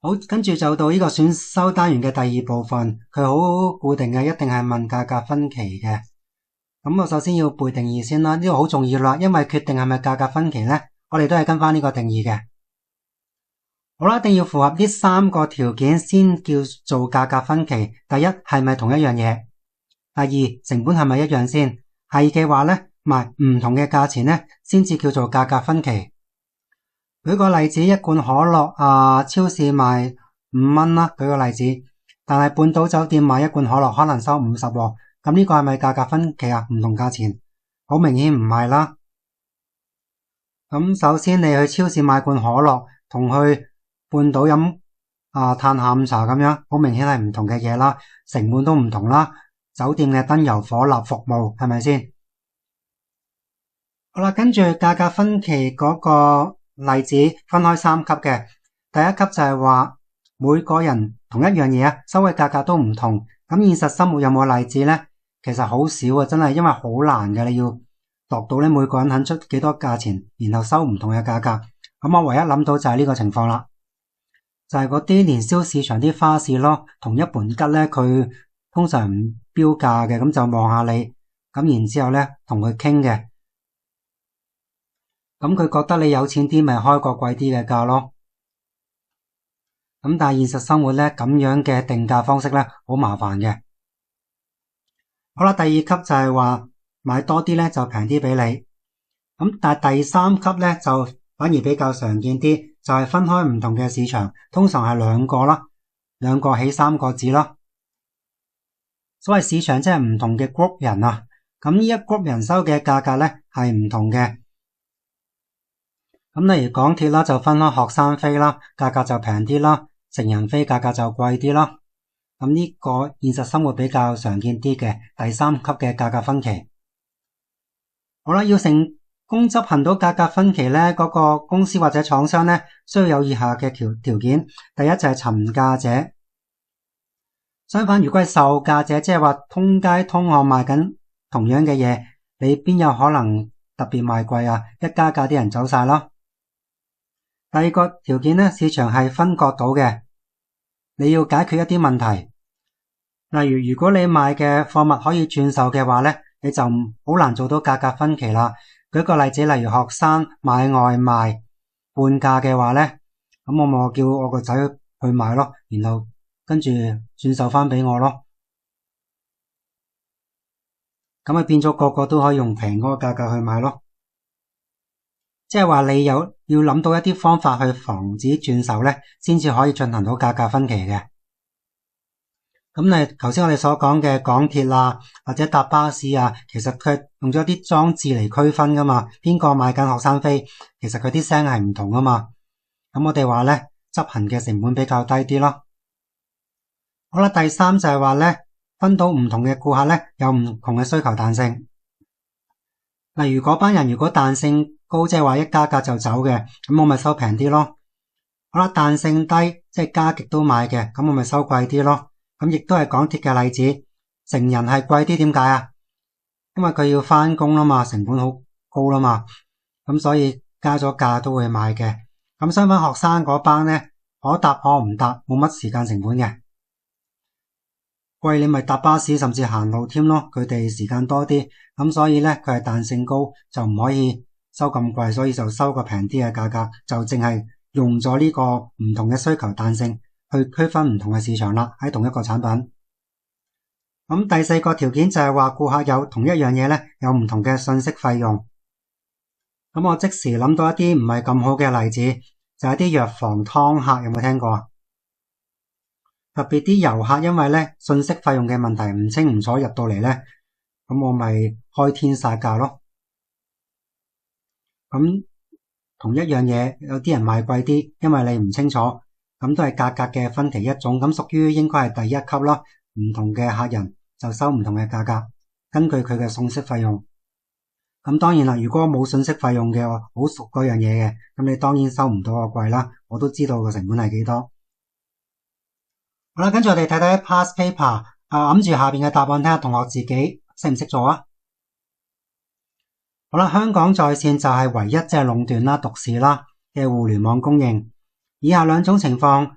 好，跟住就到呢個選修單元嘅第二部分，佢好固定嘅，一定係問價格分歧嘅。咁我首先要背定義先啦，呢個好重要啦，因為決定係咪價格分歧呢，我哋都係跟翻呢個定義嘅。好啦，一定要符合呢三個條件先叫做價格分歧。第一，係咪同一樣嘢？第二，成本係咪一樣先？係嘅話呢，賣唔同嘅價錢呢，先至叫做價格分歧。舉個例子，一罐可樂超市賣5蚊啦，舉個例子，但係半島酒店賣一罐可樂可能收50喎，咁呢個係咪價格分歧啊？唔同價錢，好明顯唔係啦。咁首先你去超市買罐可樂，同去半島飲嘆下午茶咁樣，好明顯係唔同嘅嘢啦，成本都唔同啦，酒店嘅燈油火蠟服務係咪先？好啦，跟住價格分歧嗰個例子分開3級嘅，第一級就係話每個人同一樣嘢收嘅價格都唔同。咁現實生活有冇例子呢？其實好少啊，真係因為好難嘅，你要度到咧每個人肯出幾多價錢，然後收唔同嘅價格。咁我唯一諗到就係呢個情況啦，就係嗰啲年宵市場啲花市咯，同一盤桔咧佢通常唔標價嘅，咁就望下你，咁然之後咧同佢傾嘅。咁佢覺得你有錢啲，咪開個貴啲嘅價咯。咁但係現實生活咧，咁樣嘅定價方式咧，好麻煩嘅。好啦，第二級就係話買多啲咧就平啲俾你。咁但係第三級咧就反而比較常見啲，就係分開唔同嘅市場，通常係2個啦，2個起3個字啦。所謂市場即係唔同嘅 group 人啊，咁呢一 group 人收嘅價格咧係唔同嘅。咁例如港鐵啦，就分開學生飛啦，價格就平啲啦，成人飛價格就貴啲啦。咁呢個現實生活比較常見啲嘅第三級嘅價格分歧。好啦，要成功執行到價格分歧咧，嗰個公司或者廠商咧，需要有以下嘅條件。第一就係尋價者。相反，如果係售價者，即係話通街通巷賣緊同樣嘅嘢，你邊有可能特別賣貴啊？一加價啲人走晒咯。第二個條件咧，市場係分割到嘅，你要解決一啲問題。例如，如果你賣嘅貨物可以轉售嘅話咧，你就好難做到價格分歧啦。舉個例子，例如學生買外賣半價嘅話咧，咁我咪叫我個仔去買咯，然後跟住轉售翻俾我咯。咁咪變咗個個都可以用平嗰個價格去買咯。即係話你要諗到一啲方法去防止轉售咧，先至可以進行到價格分歧嘅。咁你頭先我哋所講嘅港鐵啊，或者搭巴士啊，其實佢用咗啲裝置嚟區分噶嘛，邊個買緊學生飛，其實佢啲聲係唔同噶嘛。咁我哋話咧，執行嘅成本比較低啲咯。好啦，第三就係話咧，分到唔同嘅顧客咧，有唔同嘅需求彈性。例如嗰班人如果彈性高，即係話一加價就走嘅，咁我咪收平啲咯。好啦，彈性低，即係加極都買嘅，咁我咪收貴啲咯。咁亦都係港鐵嘅例子，成人係貴啲，點解啊？因為佢要翻工啦嘛，成本好高啦嘛，咁所以加咗價都會買嘅。咁相反學生嗰班咧，可搭可唔搭，冇乜時間成本嘅。貴你咪搭巴士，甚至行路添咯，佢哋時間多啲，咁所以咧佢係彈性高，就唔可以收咁貴，所以就收個平啲嘅價格，就淨係用咗呢個唔同嘅需求彈性去區分唔同嘅市場啦，喺同一個產品。咁第四個條件就係話顧客有同一樣嘢咧，有唔同嘅信息費用。咁我即時諗到一啲唔係咁好嘅例子，就係啲藥房湯客，有冇聽過啊？特別啲遊客因為咧信息費用嘅問題唔清唔楚入到嚟咧，咁我咪開天殺價咯。咁同一樣嘢，有啲人賣貴啲，因為你唔清楚，咁都係價格嘅分歧一種，咁屬於應該係第一級咯。唔同嘅客人就收唔同嘅價格，根據佢嘅信息費用。咁當然啦，如果冇信息費用嘅，好熟嗰樣嘢嘅，咁你當然收唔到個貴啦。我都知道個成本係幾多。好啦，跟住我哋睇睇 past paper，揞住下邊嘅答案睇下同學自己識唔識做啊。好啦，香港在線就係唯一即係壟斷啦、獨市啦嘅互聯網供應。以下兩種情況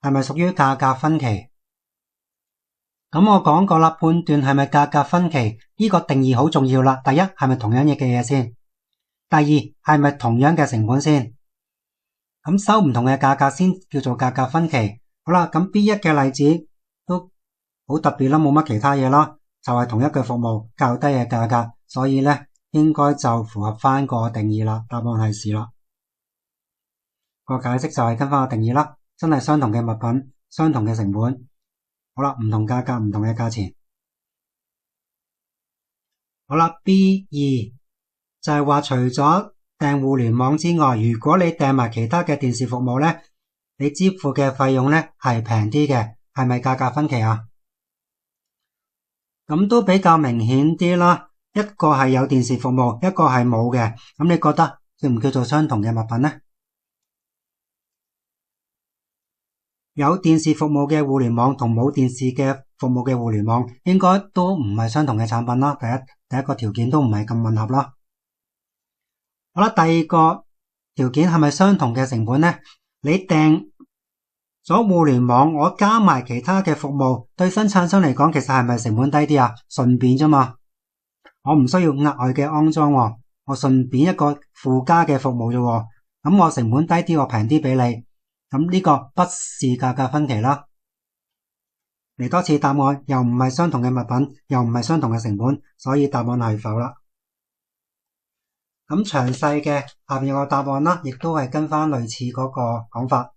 係咪屬於價格分歧？咁我講過啦，判斷係咪價格分歧呢個定義好重要啦。第一，係咪同樣嘅嘢先？第二，係咪同樣嘅成本先？咁收唔同嘅價格先叫做價格分歧。好啦，咁 B1 嘅例子都好特別啦，冇乜其他嘢啦，就係同一個服務較低嘅價格，所以咧應該就符合翻個定義啦。答案係是啦。個解釋就係跟翻個定義啦，真係相同嘅物品，相同嘅成本。好啦，唔同價格，唔同嘅價錢。好啦 ，B2 就係話除咗訂互聯網之外，如果你訂埋其他嘅電視服務咧，你支付嘅費用咧係平啲嘅，係咪價格分歧啊？咁都比較明顯啲啦，一個係有電視服務，一個係冇嘅，咁你覺得叫唔叫做相同嘅物品呢？有電視服務嘅互聯網同冇電視嘅服務嘅互聯網，應該都唔係相同嘅產品啦。第一個條件都唔係咁吻合啦。好啦，第二個條件係咪相同嘅成本呢？你訂咗互聯網，我加埋其他嘅服務，對生產商嚟講，其實係咪成本低啲啊？順便啫嘛，我唔需要額外嘅安裝，我順便一個附加嘅服務啫。咁我成本低啲，我平啲俾你。咁呢個不是價格分歧啦。嚟多次答案，又唔係相同嘅物品，又唔係相同嘅成本，所以答案係否啦。咁詳細嘅下面有個答案啦，亦都係跟翻類似嗰個講法。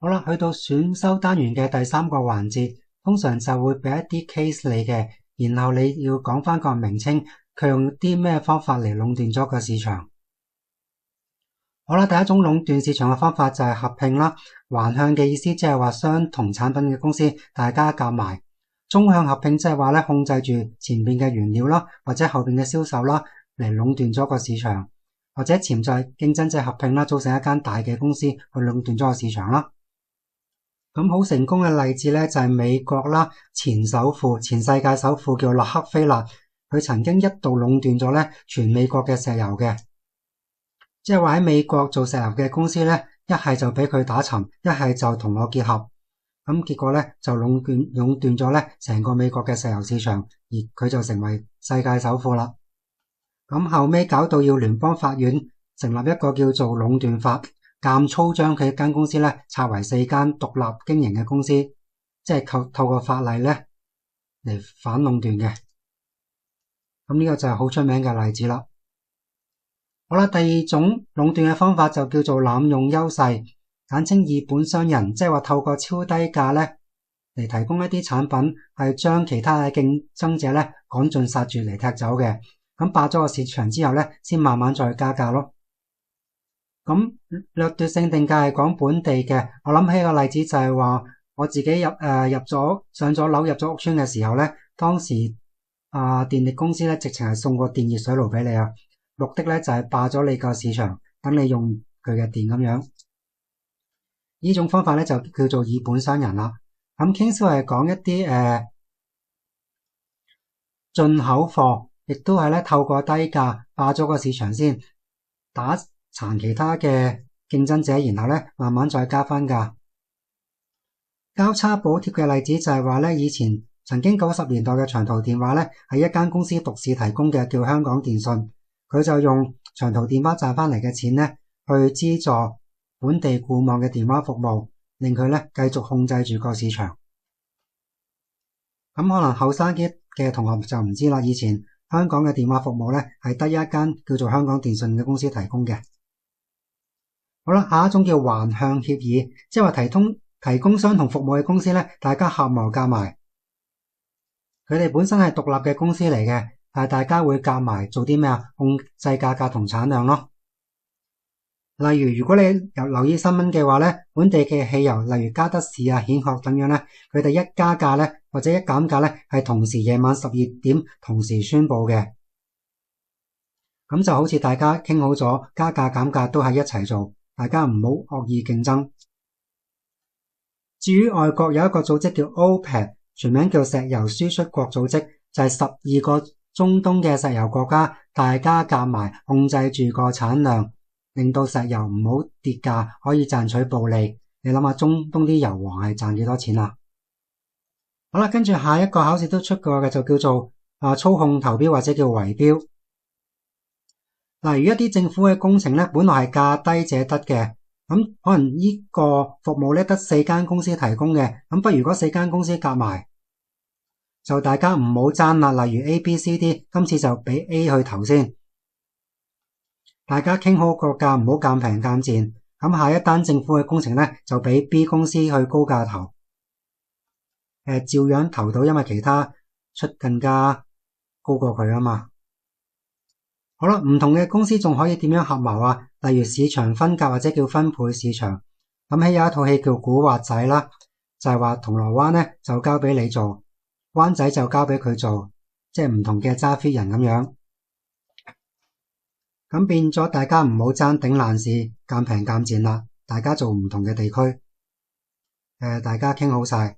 好啦，去到選修單元嘅第三個環節，通常就會俾一啲 case 你嘅，然後你要講翻個名稱，佢用啲咩方法嚟壟斷咗個市場。好啦，第一種壟斷市場嘅方法就係合併啦。橫向嘅意思即係話相同產品嘅公司大家夾埋。縱向合併即係話咧，控制住前邊嘅原料啦，或者後邊嘅銷售啦，嚟壟斷咗個市場，或者潛在競爭者合併啦，組成一間大嘅公司去壟斷咗個市場啦。咁好成功嘅例子咧就係美國啦，前世界首富叫洛克菲勒，佢曾經一度壟斷咗咧全美國嘅石油嘅，即係話喺美國做石油嘅公司咧，一係就俾佢打沉，一係就同我結合，咁結果咧就壟斷咗咧成個美國嘅石油市場，而佢就成為世界首富啦。咁後尾搞到要聯邦法院成立一個叫做壟斷法，監粗將佢一間公司咧拆為4間獨立經營嘅公司，即係透過法例咧嚟反壟斷嘅。咁呢個就係好出名嘅例子啦。好啦，第二種壟斷嘅方法就叫做濫用優勢，簡稱以本傷人，即係話透過超低價咧嚟提供一啲產品，係將其他嘅競爭者咧趕盡殺絕嚟踢走嘅。咁霸咗個市場之後咧，先慢慢再加價咯。咁掠奪性定價係講本地嘅，我諗起個例子就係話我自己上咗樓入咗屋村嘅時候咧，當時電力公司咧直情係送個電熱水爐俾你啊，目的咧就係霸咗你個市場，等你用佢嘅電咁樣。呢種方法咧就叫做以本傷人啦。咁傾銷係講一啲進口貨，亦都係咧透過低價霸咗個市場先，打殘其他嘅競爭者，然後咧慢慢再加翻價。交叉補貼嘅例子就係話咧，以前曾經90年代嘅長途電話咧係一間公司獨市提供嘅，叫香港電訊，佢就用長途電話賺翻嚟嘅錢咧去資助本地固網嘅電話服務，令佢咧繼續控制住個市場。咁可能後生啲嘅同學就唔知啦，以前香港嘅電話服務咧係得一間叫做香港電訊嘅公司提供嘅。好啦，下一種叫橫向協議，即係話提供相同服務嘅公司咧，大家合謀夾埋，佢哋本身係獨立嘅公司嚟嘅，但係大家會夾埋做啲咩啊？控制價格同產量咯。例如，如果你有留意新聞嘅話咧，本地嘅汽油，例如加德士啊、蜆殼等樣咧，佢哋一加價咧或者一減價咧，係同時夜晚12點同時宣布嘅。咁就好似大家傾好咗加價減價都係一齊做，大家唔好惡意競爭。至於外國有一個組織叫 OPEC， 全名叫石油輸出國組織，就係12個中東嘅石油國家，大家夾埋控制住個產量，令到石油唔好跌價，可以賺取暴利。你諗下中東啲油王係賺幾多錢啊？好啦，跟住下一個考試都出過嘅就叫做操控投標或者叫圍標。例如一啲政府嘅工程咧，本來係價低者得嘅，咁可能呢個服務咧得4間公司提供嘅，咁不如嗰4間公司夾埋，就大家唔好爭啦。例如 A、B、C、D， 今次就俾 A 去投先，大家傾好個價，唔好賤平賤賤。咁下一單政府嘅工程咧，就俾 B 公司去高價投。照樣投到，因為其他出更加高過佢啊嘛。好啦，唔同嘅公司仲可以點樣合謀啊？例如市場分隔或者叫分配市場。諗起有一套戲叫古惑仔啦，就係話銅鑼灣咧就交俾你做，灣仔就交俾佢做，即係唔同嘅揸 fit 人咁樣。咁變咗大家唔好爭頂爛市，賤平賤賤啦，大家做唔同嘅地區，大家傾好晒。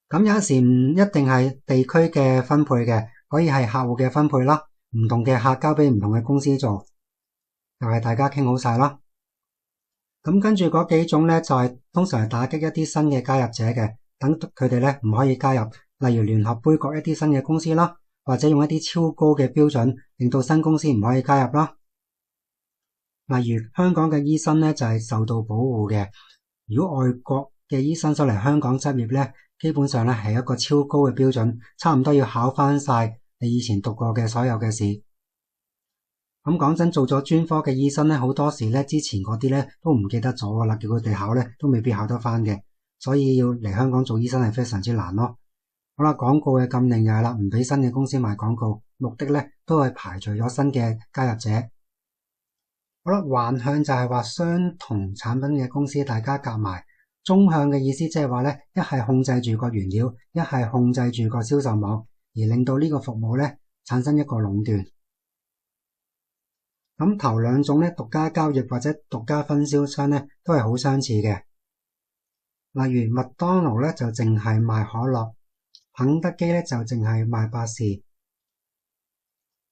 咁有時唔一定係地區嘅分配嘅，可以係客戶嘅分配啦。唔同嘅客交俾唔同嘅公司做，又係大家傾好晒啦。咁跟住嗰幾種咧，就係通常係打擊一啲新嘅加入者嘅，等佢哋咧唔可以加入。例如聯合杯葛一啲新嘅公司啦，或者用一啲超高嘅標準，令到新公司唔可以加入啦。例如香港嘅醫生咧就係受到保護嘅，如果外國嘅醫生想嚟香港執業咧，基本上咧係一個超高嘅標準，差唔多要考翻晒你以前讀過嘅所有嘅試。咁講真，做咗專科嘅醫生咧，好多時咧之前嗰啲咧都唔記得咗噶啦，叫佢哋考咧都未必考得翻嘅，所以要嚟香港做醫生係非常之難咯。好啦，廣告嘅禁令又係啦，唔俾新嘅公司賣廣告，目的咧都係排除咗新嘅加入者。好啦，橫向就係話相同產品嘅公司大家夾埋，縱向嘅意思即係話咧，一係控制住個原料，一係控制住個銷售網，而令到呢個服務咧產生一個壟斷。咁頭兩種咧，獨家交易或者獨家分銷商咧，都係好相似嘅。例如麥當勞咧就淨係賣可樂，肯德基咧就淨係賣百事。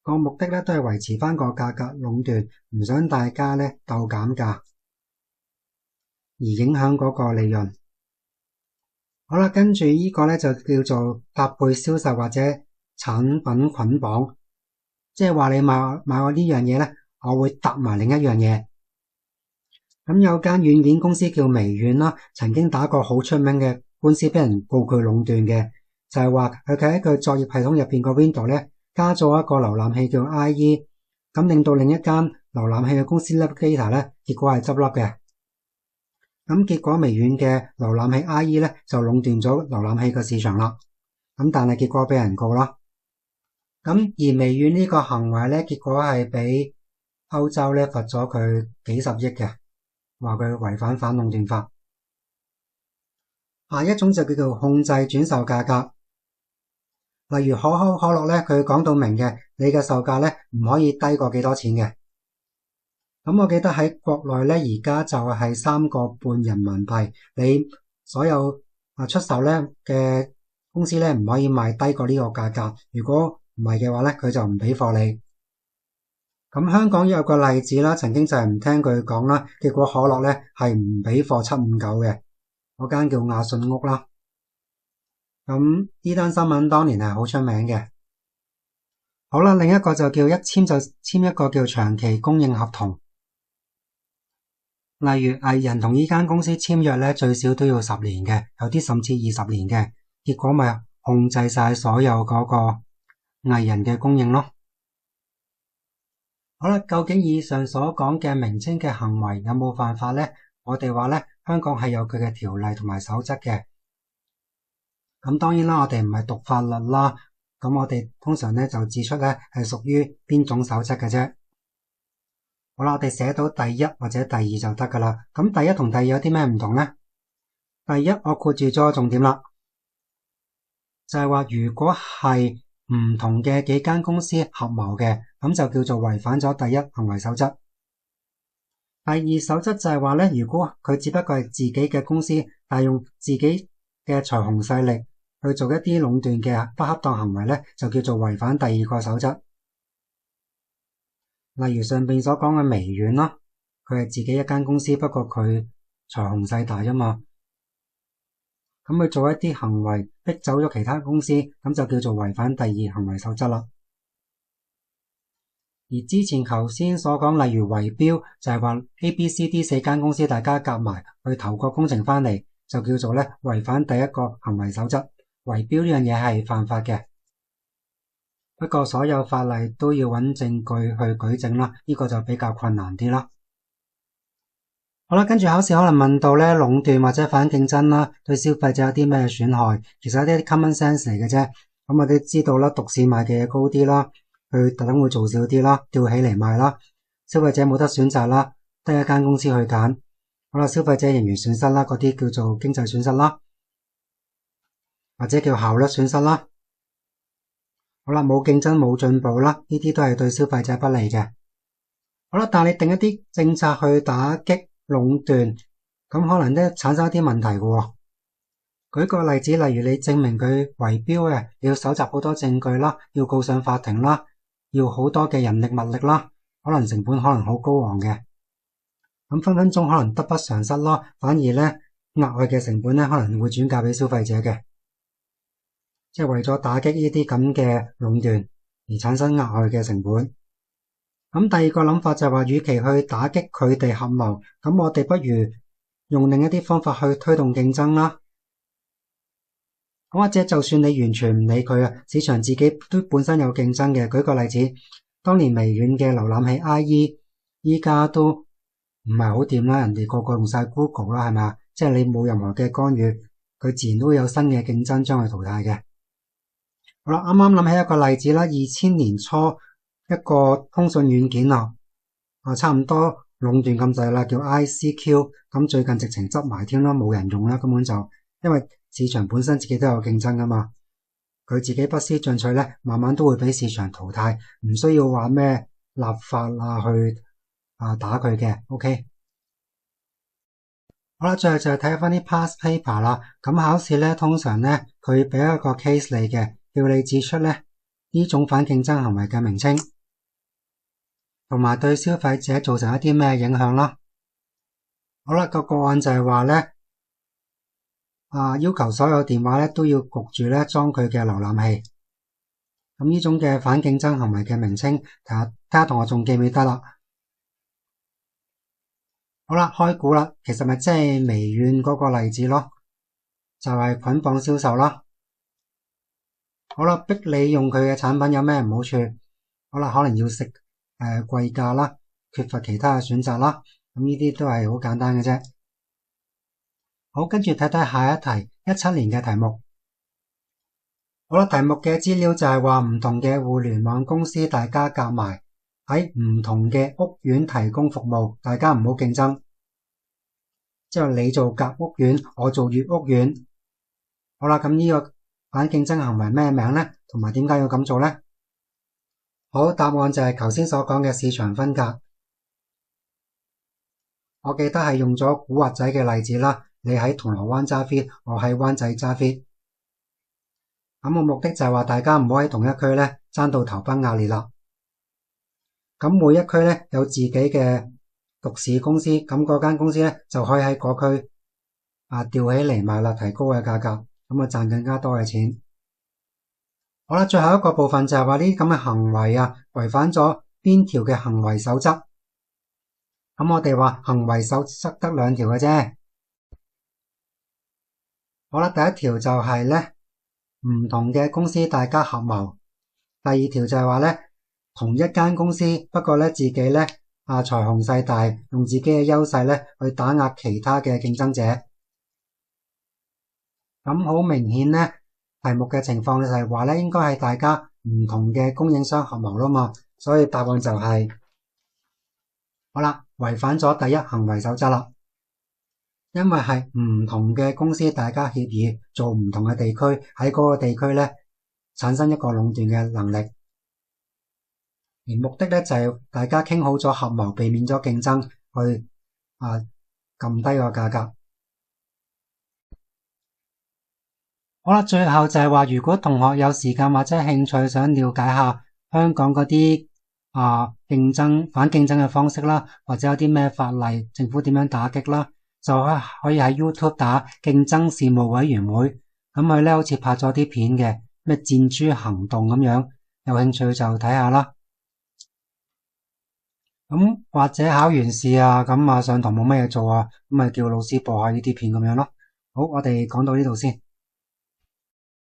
個目的咧都係維持翻個價格壟斷，唔想大家咧鬥減價，而影響嗰個利潤。好啦，跟住呢個咧就叫做搭配銷售或者產品捆綁，即係話你買我呢樣嘢咧，我會搭埋另一樣嘢。咁有間軟件公司叫微軟啦，曾經打過好出名嘅官司，俾人告佢壟斷嘅，就係話佢喺佢作業系統入邊個 Windows 咧加咗一個瀏覽器叫 IE， 咁令到另一間瀏覽器嘅公司 Navigator 咧，結果係執笠嘅。咁結果微軟嘅瀏覽器 IE 咧就壟斷咗瀏覽器嘅市場啦。咁但係結果俾人告啦。咁而微軟呢個行為咧，結果係俾歐洲咧罰咗佢幾十億嘅，話佢違反反壟斷法。下一種就叫做控制轉售價格。例如可口可樂咧，佢講到明嘅，你嘅售價咧唔可以低過幾多錢嘅。咁我記得喺國內咧，而家就係3.5人民幣，你所有出售咧嘅公司咧唔可以賣低過呢個價格。如果唔係嘅話咧，佢就唔俾貨你。咁香港有個例子啦，曾經就係唔聽佢講啦，結果可樂咧係唔俾貨759嘅，嗰間叫亞信屋啦。咁呢單新聞當年係好出名嘅。好啦，另一個就叫一簽就簽一個叫長期供應合同。例如藝人同呢間公司簽約咧，最少都要10年嘅，有啲甚至20年嘅，結果咪控制晒所有嗰個藝人嘅供應咯。好啦，究竟以上所講嘅名稱嘅行為有冇犯法呢？我哋話咧，香港係有佢嘅條例同埋守則嘅。咁當然啦，我哋唔係讀法律啦，咁我哋通常咧就指出咧係屬於邊種守則嘅啫。好啦，我哋寫到第一或者第二就得噶啦。咁第一同第二有啲咩唔同呢？第一，我括住咗個重點啦，就係話如果係唔同嘅幾間公司合謀嘅，咁就叫做違反咗第一行為守則。第二守則就係話咧，如果佢只不過係自己嘅公司，但係用自己嘅財雄勢力去做一啲壟斷嘅不恰當行為咧，就叫做違反第二個守則。例如上邊所講嘅微軟啦，佢係自己一間公司，不過佢財雄勢大啊嘛。咁佢做一啲行為逼走咗其他公司，咁就叫做違反第二行為守則啦。而之前頭先所講，例如圍標，就係話 A、B、C、D 4間公司大家夾埋去投個工程翻嚟，就叫做咧違反第一個行為守則。圍標呢樣嘢係犯法嘅，不過所有法例都要揾證據去舉證啦，呢個就比較困難啲啦。好啦，跟住考試可能問到咧壟斷或者反競爭啦，對消費者有啲咩損害？其實一啲 common sense 嚟嘅啫。咁我哋知道啦，獨市賣嘅嘢高啲啦，佢特登會做少啲啦，吊起嚟賣啦，消費者冇得選擇啦，得一間公司去揀。好啦，消費者盈餘損失啦，嗰啲叫做經濟損失啦，或者叫效率損失啦。好啦，冇競爭冇進步啦，呢啲都係對消費者不利嘅。好啦，但係你定一啲政策去打擊壟斷，咁可能咧產生一啲問題嘅喎。舉個例子，例如你證明佢圍標嘅，你要搜集好多證據啦，要告上法庭啦，要好多嘅人力物力啦，可能成本可能好高昂嘅，咁分分鐘可能得不償失咯。反而咧額外嘅成本咧可能會轉嫁俾消費者嘅，即係為咗打擊呢啲咁嘅壟斷而產生額外嘅成本。咁第二個諗法就係話，與其去打擊佢哋合謀，咁我哋不如用另一啲方法去推動競爭啦。咁或者就算你完全唔理佢啊，市場自己都本身有競爭嘅。舉個例子，當年微軟嘅瀏覽器 IE，依家都唔係好掂啦，人哋個個用晒 Google 啦，係咪啊？即係你冇任何嘅干預，佢自然都會有新嘅競爭將佢淘汰嘅。好啦，啱啱諗起一個例子啦，2000年初一個通訊軟件差唔多壟斷咁滯啦，叫 ICQ， 咁最近直情執埋添啦，冇人用啦，根本就因為市場本身自己都有競爭噶嘛，佢自己不思進取咧，慢慢都會俾市場淘汰，唔需要話咩立法去打佢嘅。OK， 好啦，最後就係睇翻啲 past paper 啦。咁考試咧，通常咧佢俾一個 case 你嘅，叫你指出咧呢種反競爭行為嘅名稱，同埋對消費者造成一啲咩影響啦。好啦，個案就係話咧。要求所有電話咧都要焗住咧裝佢嘅瀏覽器。咁呢種嘅反競爭行為嘅名稱，睇下同學仲記唔記得啦？好啦，開估啦，其實咪即係微軟嗰個例子咯，就係捆綁銷售啦。好啦，逼你用佢嘅產品有咩唔好處？好啦，可能要食貴價啦，缺乏其他嘅選擇啦。咁呢啲都係好簡單嘅啫。好，跟住睇睇下一題，17年嘅題目。好啦，題目嘅資料就係話唔同嘅互聯網公司大家夾埋喺唔同嘅屋苑提供服務，大家唔好競爭。即係你做甲屋苑，我做乙屋苑。好啦，咁呢個反競爭行為咩名呢？同埋點解要咁做呢？好，答案就係頭先所講嘅市場分隔。我記得係用咗古惑仔嘅例子啦。你喺銅鑼灣揸 fit， 我喺灣仔揸 fit。咁我目的就係話大家唔好喺同一區咧爭到頭崩額裂啦。咁每一區咧有自己嘅獨市公司，咁嗰間公司咧就可以喺嗰區吊起嚟賣啦，提高嘅價格，咁賺更加多嘅錢。好啦，最後一個部分就係話呢啲咁嘅行為違反咗邊條嘅行為守則。咁我哋話行為守則得2條嘅啫。好啦，第一條就係咧唔同嘅公司大家合謀。第二條就係話咧同一間公司，不過咧自己咧財雄勢大，用自己嘅優勢咧去打壓其他嘅競爭者。咁好明顯咧，題目嘅情況就係話咧應該係大家唔同嘅供應商合謀啦嘛，所以答案就係好啦，違反咗第一行為守則啦。因為係唔同嘅公司大家協議做唔同嘅地區，喺嗰個地區咧產生一個壟斷嘅能力，而目的咧就係大家傾好咗合謀，避免咗競爭，去撳低個價格。好啦，最後就係話，如果同學有時間或者興趣想了解下香港嗰啲反競爭嘅方式啦，或者有啲咩法例，政府點樣打擊啦，就可以喺 YouTube 打競爭事務委員會，咁佢咧好似拍咗啲片嘅，咩箭豬行動咁樣，有興趣就睇下啦。咁或者考完試啊，咁啊上堂冇乜嘢做啊，咁咪叫老師播下呢啲片咁樣咯。好，我哋講到呢度先。